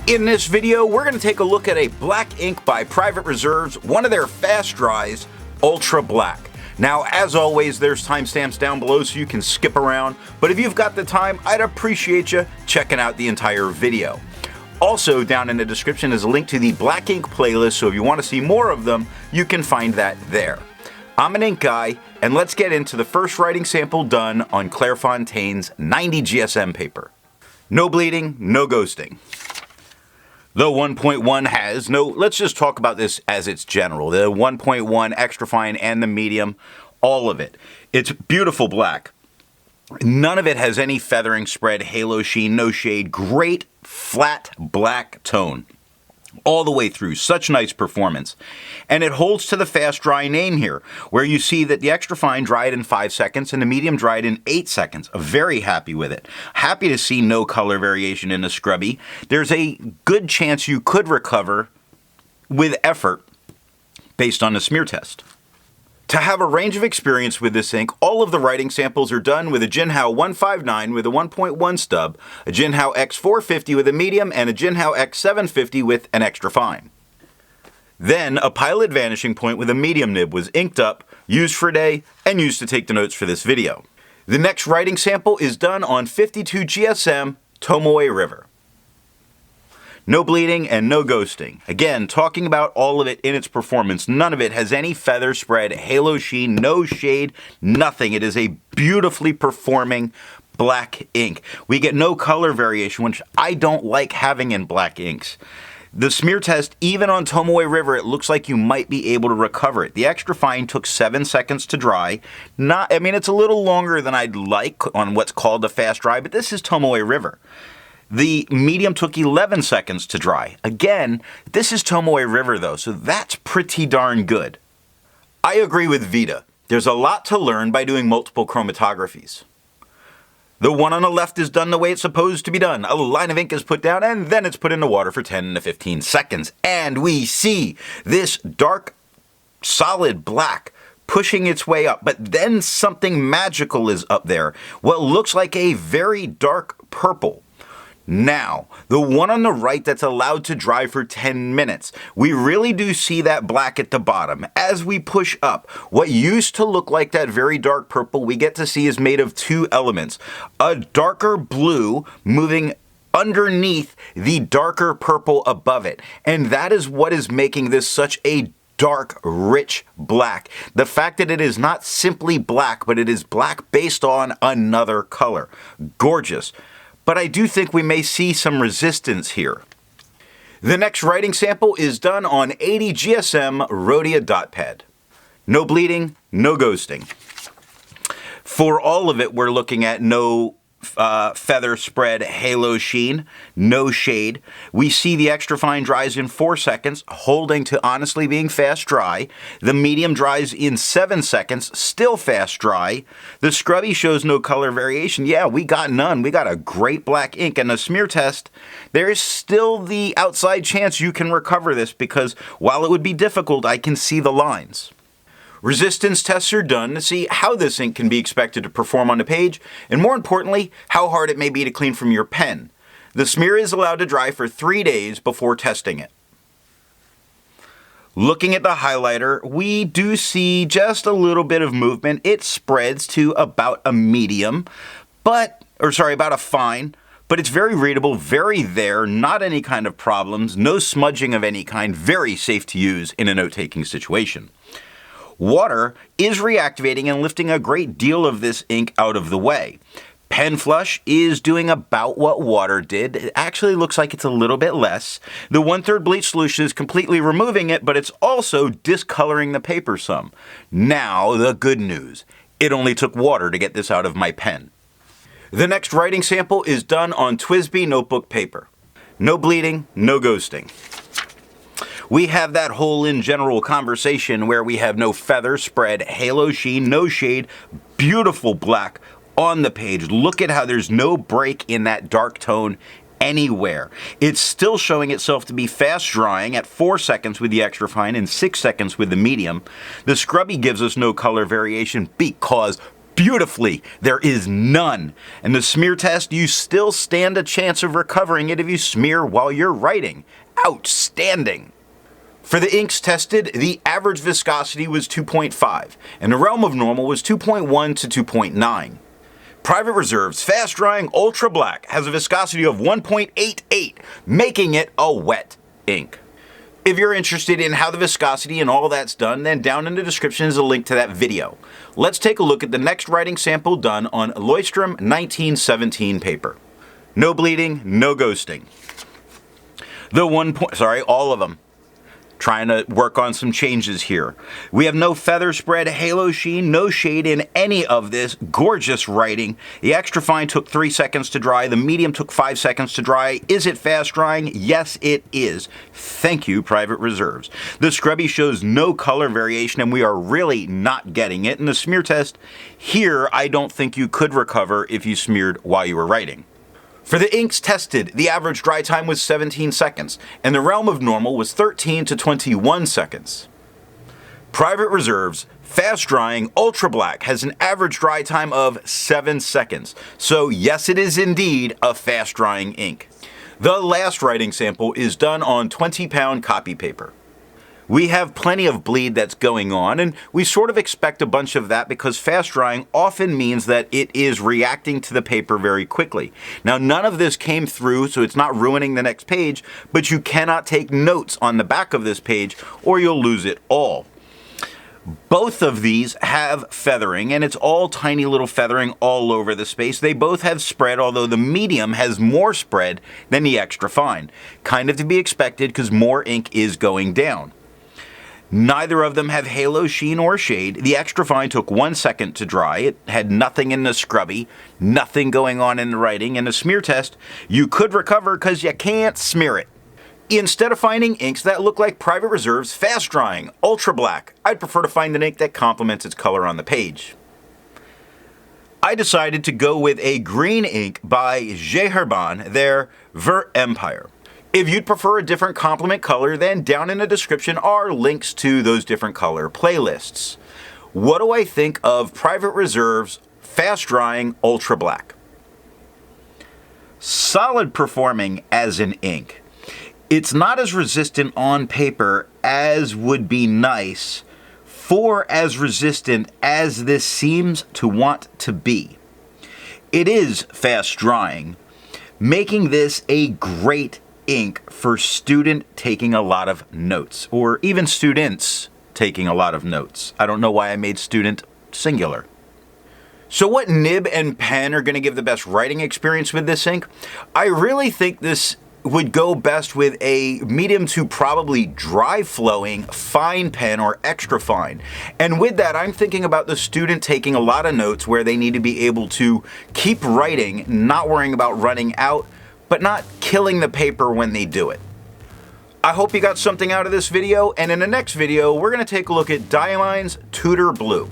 In this video, we're going to take a look at a black ink by Private Reserves, one of their fast dries, Ultra Black. Now, as always, there's timestamps down below so you can skip around, but if you've got the time, I'd appreciate you checking out the entire video. Also, down in the description is a link to the black ink playlist, so if you want to see more of them, you can find that there. I'm an ink guy, and let's get into the first writing sample done on Clairfontaine's 90 GSM paper. No bleeding, no ghosting. The 1.1 has no, let's just talk about this as it's general. The 1.1 extra fine and the medium, all of it. It's beautiful black. None of it has any feathering spread, halo sheen, no shade. Great flat black tone all the way through. Such nice performance. And it holds to the fast dry name here, where you see that the extra fine dried in 5 seconds and the medium dried in 8 seconds. Very happy with it. Happy to see no color variation in the scrubby. There's a good chance you could recover with effort based on the smear test. To have a range of experience with this ink, all of the writing samples are done with a Jinhao 159 with a 1.1 stub, a Jinhao X450 with a medium, and a Jinhao X750 with an extra fine. Then, a pilot vanishing point with a medium nib was inked up, used for a day, and used to take the notes for this video. The next writing sample is done on 52 GSM Tomoe River. No bleeding and no ghosting. Again, talking about all of it in its performance. None of it has any feather spread, halo sheen, no shade, nothing. It is a beautifully performing black ink. We get no color variation, which I don't like having in black inks. The smear test, even on Tomoe River, it looks like you might be able to recover it. The extra fine took 7 seconds to dry. It's a little longer than I'd like on what's called a fast dry, but this is Tomoe River. The medium took 11 seconds to dry. Again, this is Tomoe River though, so that's pretty darn good. I agree with Vita. There's a lot to learn by doing multiple chromatographies. The one on the left is done the way it's supposed to be done. A line of ink is put down and then it's put in the water for 10 to 15 seconds. And we see this dark, solid black pushing its way up, but then something magical is up there. What looks like a very dark purple. Now, the one on the right that's allowed to dry for 10 minutes, we really do see that black at the bottom. As we push up, what used to look like that very dark purple we get to see is made of 2 elements. A darker blue moving underneath the darker purple above it. And that is what is making this such a dark, rich black. The fact that it is not simply black, but it is black based on another color. Gorgeous. But I do think we may see some resistance here. The next writing sample is done on 80 GSM Rhodia dot pad. No bleeding, no ghosting. For all of it, we're looking at no feather spread, halo sheen, no shade. We see the extra fine dries in 4 seconds, holding to honestly being fast dry. The medium dries in 7 seconds, still fast dry. The scrubby shows no color variation. Yeah, we got none. We got a great black ink. And the smear test, there is still the outside chance you can recover this because while it would be difficult, I can see the lines. Resistance tests are done to see how this ink can be expected to perform on the page, and more importantly, how hard it may be to clean from your pen. The smear is allowed to dry for 3 days before testing it. Looking at the highlighter, we do see just a little bit of movement. It spreads to about a medium, about a fine, but it's very readable, very there, not any kind of problems, no smudging of any kind, very safe to use in a note-taking situation. Water is reactivating and lifting a great deal of this ink out of the way. Pen flush is doing about what water did. It actually looks like it's a little bit less. The 1/3 bleach solution is completely removing it, but it's also discoloring the paper some. Now, the good news. It only took water to get this out of my pen. The next writing sample is done on TWSBI notebook paper. No bleeding, no ghosting. We have that whole in general conversation where we have no feather spread, halo sheen, no shade, beautiful black on the page. Look at how there's no break in that dark tone anywhere. It's still showing itself to be fast drying at 4 seconds with the extra fine and 6 seconds with the medium. The scrubby gives us no color variation because beautifully. There is none. And the smear test, you still stand a chance of recovering it if you smear while you're writing. Outstanding. For the inks tested, the average viscosity was 2.5, and the realm of normal was 2.1 to 2.9. Private Reserve's Fast Drying Ultra Black has a viscosity of 1.88, making it a wet ink. If you're interested in how the viscosity and all that's done, then down in the description is a link to that video. Let's take a look at the next writing sample done on Leuchtturm 1917 paper. No bleeding, no ghosting. All of them. Trying to work on some changes here. We have no feather spread, halo sheen, no shade in any of this gorgeous writing. The extra fine took 3 seconds to dry. The medium took 5 seconds to dry. Is it fast drying? Yes, it is. Thank you, Private Reserves. The scrubby shows no color variation, and we are really not getting it. And the smear test here, I don't think you could recover if you smeared while you were writing. For the inks tested, the average dry time was 17 seconds, and the realm of normal was 13 to 21 seconds. Private Reserve's Fast Drying Ultra Black has an average dry time of 7 seconds, so yes, it is indeed a fast drying ink. The last writing sample is done on 20-pound copy paper. We have plenty of bleed that's going on, and we sort of expect a bunch of that because fast drying often means that it is reacting to the paper very quickly. Now, none of this came through, so it's not ruining the next page, but you cannot take notes on the back of this page or you'll lose it all. Both of these have feathering, and it's all tiny little feathering all over the space. They both have spread, although the medium has more spread than the extra fine. Kind of to be expected because more ink is going down. Neither of them have halo, sheen, or shade. The extra fine took 1 second to dry. It had nothing in the scrubby, nothing going on in the writing, and the smear test, you could recover because you can't smear it. Instead of finding inks that look like Private Reserve's Fast Drying Ultra Black, I'd prefer to find an ink that complements its color on the page. I decided to go with a green ink by Herbin, their Vert Empire. If you'd prefer a different complement color, then down in the description are links to those different color playlists. What do I think of Private Reserve's Fast Drying Ultra Black? Solid performing as an ink. It's not as resistant on paper as would be nice for as resistant as this seems to want to be. It is fast drying, making this a great ink for student taking a lot of notes, or even students taking a lot of notes. I don't know why I made student singular. So what nib and pen are going to give the best writing experience with this ink? I really think this would go best with a medium to probably dry flowing fine pen or extra fine. And with that, I'm thinking about the student taking a lot of notes where they need to be able to keep writing, not worrying about running out, but not killing the paper when they do it. I hope you got something out of this video, and in the next video, we're going to take a look at Diamine's Tudor Blue.